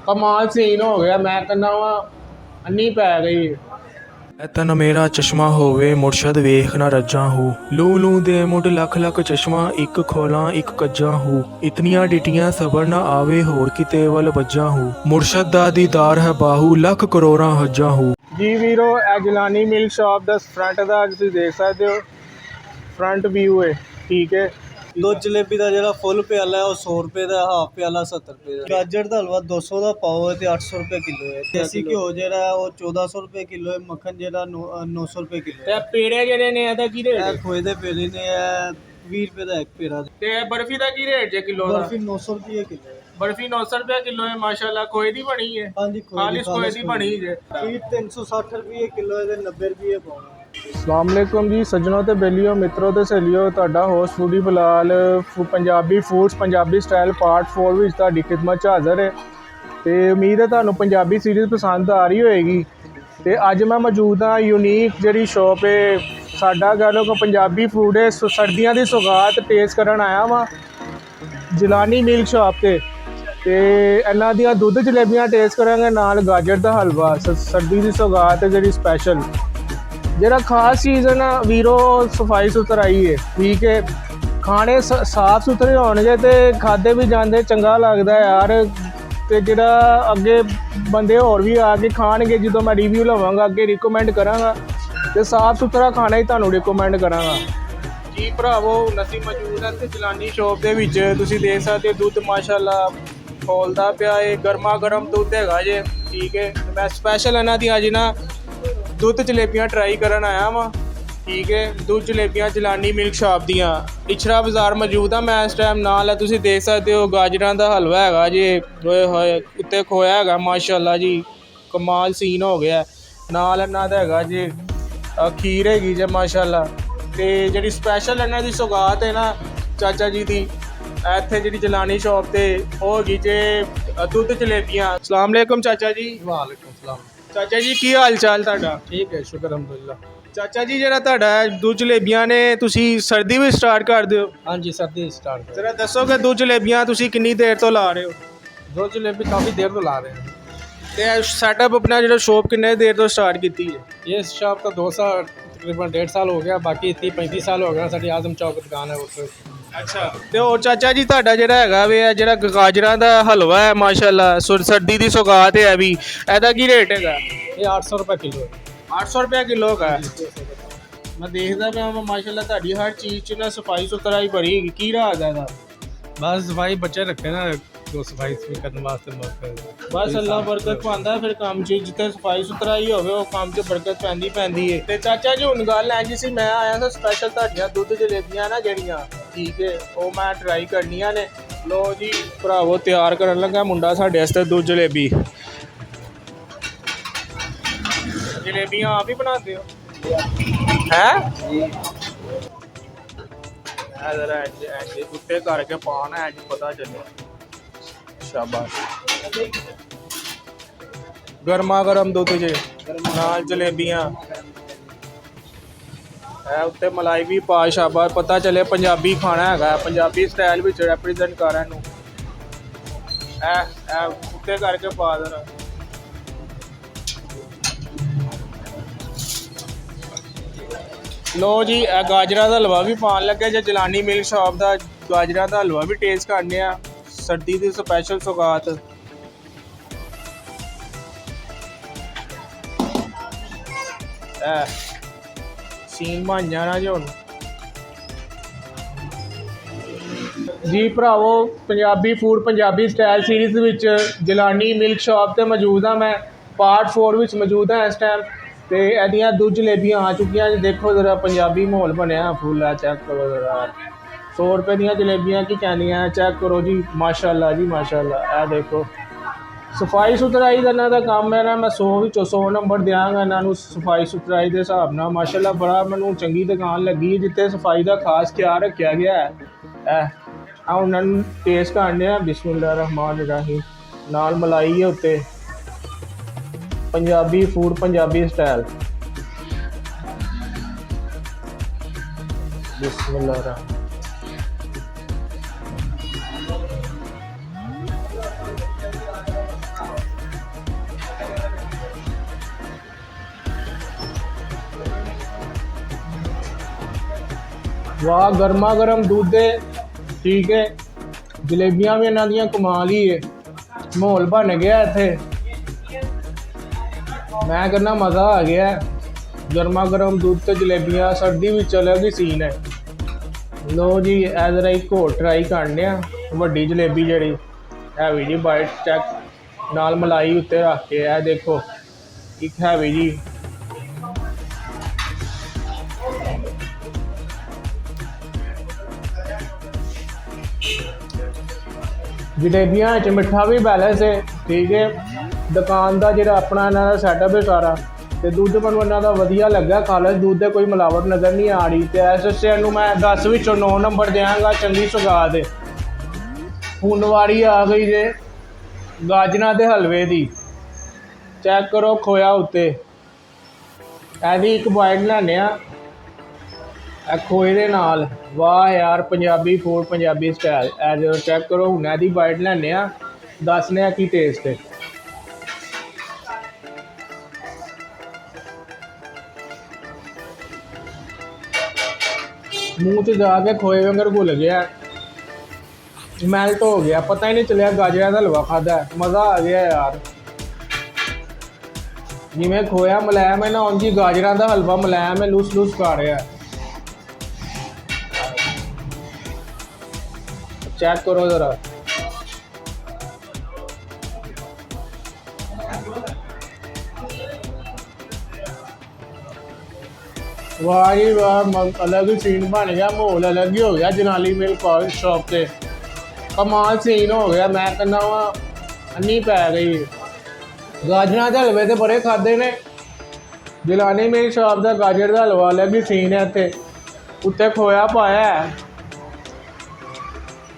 कमाल सीन हो गया। मैं कहना वा अन्नी पै गई। ਤਨ ਮੇਰਾ ਚਸ਼ਮਾ ਹੋਵੇ ਮੁਰਸ਼ਦ ਵੇਖ ਨਾ ਰੱਜਾਂ ਹੂੰ ਲੂ ਲੂ ਦੇ ਮੁੱਢ ਲੱਖ ਲੱਖ ਚਸ਼ਮਾ ਇੱਕ ਖੋਲਾਂ ਇੱਕ ਕੱਜਾਂ ਹੂੰ ਇਤਨੀਆਂ ਡਿਟੀਆਂ ਸਬਰ ਨਾ ਆਵੇ ਹੋਰ ਕਿਤੇ ਵੱਲ ਵੱਜਾਂ ਹੂੰ ਮੁਰਸ਼ਦ ਦਾ ਦੀਦਾਰ ਹੈ ਬਾਹੂ ਲੱਖ ਕਰੋੜਾਂ ਹੱਜਾਂ ਹੂੰ। जी वीरो ए जिलानी मिल्क शॉप का फ्रंट का तुसीं देख सकते हो, फ्रंट व्यू है। ठीक है। दूध जलेबी का जो फुल प्याला है वो 100 रुपये का, हाफ प्याला 70 रुपये का। गाजर का हलवा 200 का पाओ है तो 800 रुपये किलो है। देसी घ्यो जो वो 1400 रुपये किलो है। मक्खन जो 900 रुपये किलो है। पेड़े जेह्ड़े ने एह्दा की रेट है? खोए दे पेड़े ने 20 रुपये का एक पेड़ा। ते बर्फी का की रेट है किलो दा? बर्फी 900 रुपये किलो है। बर्फी 900 रुपये किलो है। माशाल्लाह खोए दी बनी है। हाँ जी, खालिस खोए दी बनी है। 360 रुपये किलो है, 90 रुपये पाओ। अस्सलाम वालेकुम जी सज्जनों ते बेलियो मित्रों ते सहेलियो, तुहाडा होस्ट फूडी फिलहाल Punjabi foods Punjabi style part 4 विच तुहाडी खिदमत च हाज़र है। ते उम्मीद है तुहानू पंजाबी सीरीज़ पसंद आ रही होएगी। ते अज मैं मौजूद हाँ यूनीक जिहड़ी शॉप है साडा कह लो कि पंजाबी फूड है सर्दियां दी सौगात टेस्ट करन आया वां जिलानी मिल्क शॉप ते इन्हां दियां दुੱਧ जलेबियां टेस्ट करांगे नाल गाजर दा हलवा सर्दी दी सौगात है जिहड़ी स्पैशल। ਜਿਹੜਾ ਖਾਸ ਚੀਜ਼ ਹੈ ਨਾ ਵੀਰੋ ਸਫਾਈ ਸੁਥਰਾਈ ਹੈ। ਠੀਕ ਹੈ, ਖਾਣੇ ਸਾਫ ਸੁਥਰੇ ਹੋਣਗੇ ਤੇ ਖਾਦੇ ਵੀ ਜਾਂਦੇ ਚੰਗਾ ਲੱਗਦਾ ਯਾਰ। ਤੇ ਜਿਹੜਾ ਅੱਗੇ ਬੰਦੇ ਹੋਰ ਵੀ ਆ ਕੇ ਖਾਣਗੇ ਜਦੋਂ ਮੈਂ ਰਿਵਿਊ ਲਵਾਂਗਾ ਅੱਗੇ ਰਿਕਮੈਂਡ ਕਰਾਂਗਾ ਤੇ ਸਾਫ ਸੁਥਰਾ ਖਾਣਾ ਹੀ ਤੁਹਾਨੂੰ ਰਿਕਮੈਂਡ ਕਰਾਂਗਾ ਜੀ ਭਰਾਵੋ। ਅਸੀਂ ਮੌਜੂਦ ਹਾਂ ਤੇ ਜਿਲਾਨੀ ਸ਼ੌਪ ਦੇ ਵਿੱਚ। ਤੁਸੀਂ ਦੇਖ ਸਕਦੇ ਦੁੱਧ ਮਾਸ਼ਾਅੱਲਾ ਖੋਲਦਾ ਪਿਆ ਹੈ, ਗਰਮਾ ਗਰਮ ਦੁੱਧ ਹੈਗਾ ਜੇ। ਠੀਕ ਹੈ, ਮੈਂ ਸਪੈਸ਼ਲ ਇਹਨਾਂ ਦੀ ਅੱਜ ਨਾ ਦੁੱਧ ਜਲੇਬੀਆਂ ਟਰਾਈ ਕਰਨ ਆਇਆ ਵਾਂ। ਠੀਕ ਹੈ, ਦੁੱਧ ਜਲੇਬੀਆਂ ਜਿਲਾਨੀ ਮਿਲਕ ਸ਼ਾਪ ਦੀਆਂ ਇਚਰਾ ਬਾਜ਼ਾਰ ਮੌਜੂਦ ਆ ਮੈਂ ਇਸ ਟਾਈਮ। ਨਾਲ ਹੈ ਤੁਸੀਂ ਦੇਖ ਸਕਦੇ ਹੋ ਗਾਜਰਾਂ ਦਾ ਹਲਵਾ ਹੈਗਾ ਜੀ, ਹੋਏ ਹੋਏ ਉੱਤੇ ਖੋਇਆ ਹੈਗਾ ਮਾਸ਼ਾਅੱਲਾ ਜੀ, ਕਮਾਲ ਸੀਨ ਹੋ ਗਿਆ। ਨਾਲ ਇਹਨਾਂ ਦਾ ਹੈਗਾ ਜੀ ਖੀਰ ਹੈਗੀ ਜੇ ਮਾਸ਼ਾਅੱਲਾ। ਤੇ ਜਿਹੜੀ ਸਪੈਸ਼ਲ ਇਹਨਾਂ ਦੀ ਸੌਗਾਤ ਹੈ ਨਾ ਚਾਚਾ ਜੀ ਦੀ ਇੱਥੇ ਜਿਹੜੀ ਜਿਲਾਨੀ ਸ਼ਾਪ ਤੇ ਉਹ ਹੈਗੀ ਜੇ ਦੁੱਧ ਜਲੇਬੀਆਂ। ਅਸਲਾਮ ਵਾਲੇਕੁਮ ਚਾਚਾ ਜੀ। वालेकुम सलाम। ਚਾਚਾ ਜੀ ਕੀ ਹਾਲ ਚਾਲ ਤੁਹਾਡਾ? ठीक है, शुक्र अलहमदुलिल्लाह। ਚਾਚਾ ਜੀ ਜਿਹੜਾ ਤੁਹਾਡਾ ਦੁੱਧ ਜਲੇਬੀਆਂ ਨੇ ਤੁਸੀਂ ਸਰਦੀ ਵਿੱਚ ਸਟਾਰਟ ਕਰਦੇ ਹੋ? हाँ जी, सर्दी स्टार्ट कर। ਜ਼ਰਾ ਦੱਸੋ ਕਿ ਦੁੱਧ ਜਲੇਬੀਆਂ ਤੁਸੀਂ ਕਿੰਨੀ ਦੇਰ ਤੋਂ ਲਾ ਰਹੇ ਹੋ? दूध जलेबी काफ़ी देर तो ला रहे हैं। ਤੇ ਸੈਟਅਪ ਆਪਣਾ ਜਿਹੜਾ ਸ਼ੋਪ ਕਿੰਨੇ ਦੇਰ ਤੋਂ ਸਟਾर्ट ਕੀਤੀ ਹੈ? ये शॉप का 2 साल तकरीबन 1.5 साल हो गया, बाकी 30-35 साल हो गया। साड़ी आजम चौक दुकान है उससे। ਅੱਛਾ। ਤੇ ਹੋਰ ਚਾਚਾ ਜੀ ਤੁਹਾਡਾ ਜਿਹੜਾ ਹੈਗਾ ਵੇ ਜਿਹੜਾ ਗਾਜਰਾਂ ਦਾ ਹਲਵਾ ਹੈ ਮਾਸ਼ਾਅੱਲਾ ਸਰਦੀ ਦੀ ਸੌਗਾਤ ਹੈ ਵੀ, ਇਹਦਾ ਕੀ ਰੇਟ ਹੈਗਾ? ये 800 रुपये किलो है। 800 रुपये किलो का है। ਮੈਂ ਦੇਖਦਾ ਪਿਆ ਮੈਂ ਮਾਸ਼ਾਅੱਲਾ ਤੁਹਾਡੀ ਹਰ ਚੀਜ਼ 'ਚ ਨਾ ਸਫਾਈ ਸੁਥਰਾਈ ਬੜੀ ਹੈਗੀ। ਕੀ ਰਾਜ ਹੈ ਇਹਦਾ? बस सफाई बच्चे रखते हैं ना, तो सफाई करने वास्ते ਬਸ ਅੱਲਾ ਬਰਕਤ ਪਾਉਂਦਾ ਫਿਰ ਕੰਮ 'ਚ। ਜਿੱਥੇ ਸਫਾਈ ਸੁਥਰਾਈ ਹੋਵੇ ਉਹ ਕੰਮ 'ਚ ਬਰਕਤ ਪੈਂਦੀ ਹੈ। ਤੇ ਚਾਚਾ ਜੀ ਹੁਣ ਗੱਲ ਐਂ ਜੀ ਸੀ, ਮੈਂ ਆਇਆ ਸੀ ਸਪੈਸ਼ਲ ਤੁਹਾਡੀਆਂ ਦੁੱਧ ਜਲੇਬੀਆਂ ਨਾ ਜਿਹੜੀਆਂ, ਠੀਕ ਹੈ, ਉਹ ਮੈਂ ਟਰਾਈ ਕਰਨੀਆਂ ਨੇ। ਲੋ ਜੀ ਭਰਾਵੋ ਤਿਆਰ ਕਰਨ ਲੱਗਾ ਮੁੰਡਾ ਸਾਡੇ ਵਾਸਤੇ ਦੁੱਧ ਜਲੇਬੀ। ਜਲੇਬੀਆਂ ਆਪ ਹੀ ਬਣਾਉਂਦੇ ਹੋ ਹੈ? ਜ਼ਰਾ ਐਂ ਉੱਤੇ ਕਰਕੇ ਪਾਉਣਾ ਐਂ ਪਤਾ ਚੱਲੇ। शाबाश। गर्मा गर्म दुੱਧ ਜੇ ਨਾਲ ਜਲੇਬੀਆਂ ਐ ਉੱਤੇ ਮਲਾਈ ਵੀ ਪਾ। ਸ਼ਾਬਾਸ਼, ਪਤਾ ਚੱਲੇ ਪੰਜਾਬੀ ਖਾਣਾ ਹੈਗਾ, ਪੰਜਾਬੀ ਸਟਾਈਲ ਵਿੱਚ ਰੈਪਰੈਜ਼ੈਂਟ ਕਰ ਰਿਹਾ ਨੂੰ। ਐ ਉੱਤੇ ਕਰਕੇ ਪਾ ਦੇਣਾ। ਲੋ ਜੀ ਇਹ ਗਾਜਰਾਂ ਦਾ ਹਲਵਾ ਵੀ ਪਾਉਣ ਲੱਗੇ ਜੇ। ਜਿਲਾਨੀ ਮਿਲਕ ਸ਼ਾਪ ਦਾ ਗਾਜਰਾਂ ਦਾ ਹਲਵਾ ਵੀ ਟੇਸਟ ਕਰਨੇ ਆ ਸਰਦੀ ਦੀ ਸਪੈਸ਼ਲ ਸੌਗਾਤ। ਸੀਨ ਬਣ ਜਾਣਾ ਜੀ ਹੁਣ ਜੀ ਭਰਾਵੋ। Punjabi food Punjabi style series ਵਿੱਚ ਜਿਲਾਨੀ ਮਿਲਕ ਸ਼ਾਪ 'ਤੇ ਮੌਜੂਦ ਹਾਂ ਮੈਂ। ਪਾਰਟ 4 ਵਿੱਚ ਮੌਜੂਦ ਹਾਂ ਇਸ ਟਾਈਮ। ਤੇ ਇਹਦੀਆਂ ਦੁੱਧ ਜਲੇਬੀਆਂ ਆ ਚੁੱਕੀਆਂ ਜੀ। ਦੇਖੋ ਜ਼ਰਾ ਪੰਜਾਬੀ ਮਾਹੌਲ ਬਣਿਆ ਫੁੱਲ ਆ, ਚੈੱਕ ਕਰੋ ਜ਼ਰਾ। 100 रुपये ਦੀਆਂ ਜਲੇਬੀਆਂ ਕੀ ਕਹਿੰਦੀਆਂ, ਚੈੱਕ ਕਰੋ ਜੀ ਮਾਸ਼ਾਅੱਲਾ ਜੀ ਮਾਸ਼ਾਅੱਲਾ। ਇਹ ਦੇਖੋ ਸਫਾਈ ਸੁਥਰਾਈ ਦਾ ਇਹਨਾਂ ਦਾ ਕੰਮ ਹੈ ਨਾ। ਮੈਂ 100 ਵਿੱਚੋਂ 100 ਨੰਬਰ ਦਿਆਂਗਾ ਇਹਨਾਂ ਨੂੰ ਸਫਾਈ ਸੁਥਰਾਈ ਦੇ ਹਿਸਾਬ ਨਾਲ। ਮਾਸ਼ਾਅੱਲਾ ਬੜਾ ਮੈਨੂੰ ਚੰਗੀ ਦੁਕਾਨ ਲੱਗੀ ਜਿੱਥੇ ਸਫਾਈ ਦਾ ਖਾਸ ਖਿਆਲ ਰੱਖਿਆ ਗਿਆ ਹੈ। ਇਹ ਉਹਨਾਂ ਨੂੰ ਟੇਸਟ ਕਰਨੇ ਆ। ਬਿਸਮਿਲ੍ਲਾ ਰਹਿਮਾਨ ਰਹੀਮ। ਨਾਲ ਮਲਾਈ ਹੈ ਉੱਤੇ। Punjabi food Punjabi style. ਬਿਸਮਿਲ੍ਲਾ ਰਹਿਮਾਨ। वाह गर्मा गर्म दूध है। ठीक है जलेबियां भी इन्हों दियां कमाल ही है। माहौल बन गया इत्थे, मैं कहना मज़ा आ गया। गर्मा गर्म दूध ते जलेबियां सर्दी विच अलग ही सीन है। लो जी ए जरा एक होर ट्राई करने वड्डी जलेबी जिहड़ी हैवी जी बाइट चैक नाल मलाई उत्ते रख के ए देखो एक हैवी जी। जलेबियां च मिठा भी बैलेंस है। ठीक है दुकान का जो अपना इन्हों का सैटअप है सारा, तो दुध मैं इन्हों का वधिया लगा। खालस दूध से कोई मिलावट नज़र नहीं आ रही। तो इस वास्ते इनू मैं 10 विचों 9 नंबर देंगा। चंगी सौगात है। हुण वारी आ गई जे गाजरां दे हलवे की। चैक करो खोया उत्ते एदी एक बाइट लैने खोए दे नाल। वाह यार पंजाबी फूड पंजाबी स्टाइल एज चैक करो। हुण एदी बाइट लैने दसने की टेस्ट है। मूँह च जाके खोए वांगर घुल गया, मैल्ट हो गया, पता ही नहीं चलिया गाजरा का हलवा खादा। मज़ा आ गया यार। जिमें खोया मुलायम है ना उंजी गाजरा का हलवा मुलायम है, लूस लूस खा रहा है। चेक करो जरा। वाह जी वाह अलग ही सीन बन गया, माहौल अलग ही हो गया। जलानी मिल्क शॉप से कमाल सीन हो गया। मैं कहना वा अन्नी पै गई। गाजर के हलवे तो बड़े खादे ने। जिलानी मिल्क शॉप का गाजर का हलवा अलग ही सीन है। इत्थे उत्ते खोया पाया है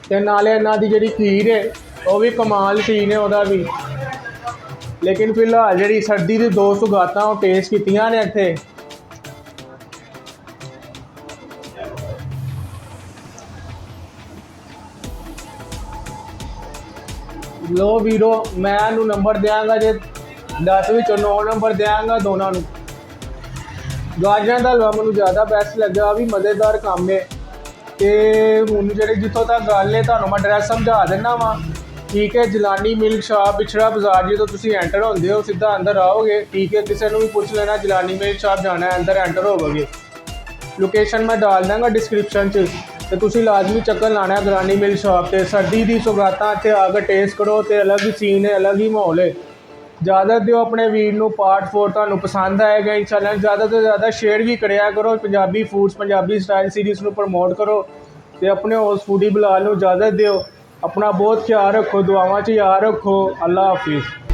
ते नाले इन्हां दी जिहड़ी खीर है वह भी कमाल सीन है वह भी। लेकिन फिलहाल जिहड़ी सर्दी की 2 सौगातां वो टेस्ट कीतियां ने इत्थे। लो वीरो मैं इनू नंबर देंगा जे 10 विचों 9 नंबर देंगा दोनों नू। गाजर का हलवा मैनू ज़्यादा बेस्ट लग्या, भी मज़ेदार काम है। तो हुण जिहड़े जितों तक गल है तुहानू मैं एड्रैस समझा देना वा। ठीक है जिलानी मिल्क शॉप इचरा बाजार जो तुसीं एंटर होंदे हो सीधा अंदर आओगे। ठीक है किसी को भी पूछ लेना जिलानी मिल्क शॉप जाना है, अंदर एंटर होवोगे। लोकेशन मैं डाल देंगा डिस्क्रिप्शन च, तो तुसीं लाजमी चक्कर लाना है जिलानी मिल्क शॉप से। सर्दी की सौगातां इत्थे आकर टेस्ट करो, तो अलग ही सीन है, अलग ही माहौल है। ज़्यादा दिओ अपने वीर नू पार्ट 4 तुहानू पसंद आएगा इंशाल्लाह। ज़्यादा तो ज़्यादा शेयर भी करिया करो। Punjabi foods Punjabi style series नू प्रमोट करो, तो अपने होस्ट फूडी बिलाल नू इजाज़त दिओ। अपना बहुत ख्याल रखो, दुआवां च याद रखो। अल्लाह हाफिज़।